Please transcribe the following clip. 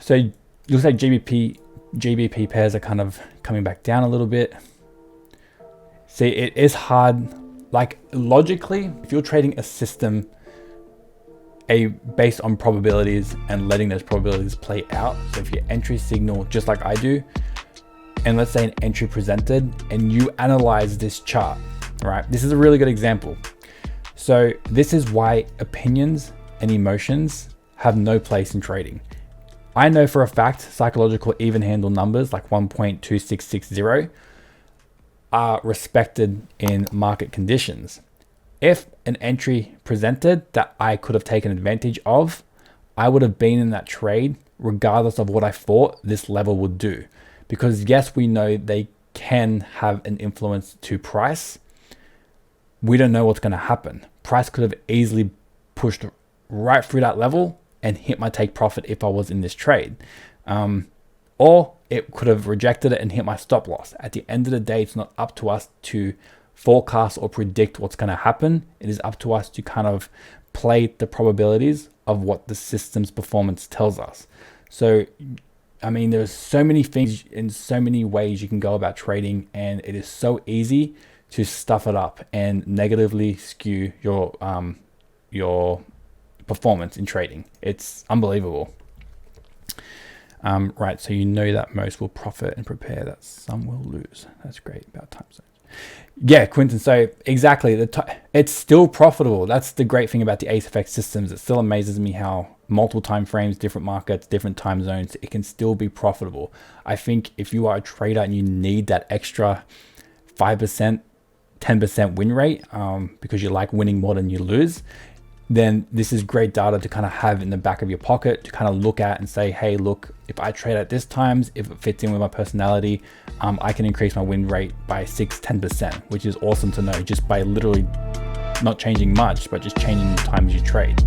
So looks like GBP pairs are kind of coming back down a little bit. See, it is hard. Like logically, if you're trading a system based on probabilities and letting those probabilities play out. So if your entry signal, just like I do, and let's say an entry presented and you analyze this chart, right? This is a really good example. So this is why opinions and emotions have no place in trading. I know for a fact psychological even handle numbers like 1.2660 are respected in market conditions. If an entry presented that I could have taken advantage of, I would have been in that trade regardless of what I thought this level would do. Because yes, we know they can have an influence to price. We don't know what's going to happen. Price could have easily pushed right through that level and hit my take profit if I was in this trade. Or it could have rejected it and hit my stop loss. At the end of the day, it's not up to us to forecast or predict what's going to happen. It is up to us to kind of play the probabilities of what the system's performance tells us. So, I mean, there's so many things in so many ways you can go about trading, and it is so easy to stuff it up and negatively skew your performance in trading. It's unbelievable. Right, so you know that most will profit and prepare that some will lose. That's great about time zones. Yeah, Quinton, so exactly, it's still profitable. That's the great thing about the AceFX systems. It still amazes me how multiple time frames, different markets, different time zones, it can still be profitable. I think if you are a trader and you need that extra 5%, 10% win rate because you like winning more than you lose, then this is great data to kind of have in the back of your pocket to kind of look at and say, hey, look, if I trade at this times, if it fits in with my personality, I can increase my win rate by 6-10%, which is awesome to know just by literally not changing much, but just changing the times you trade.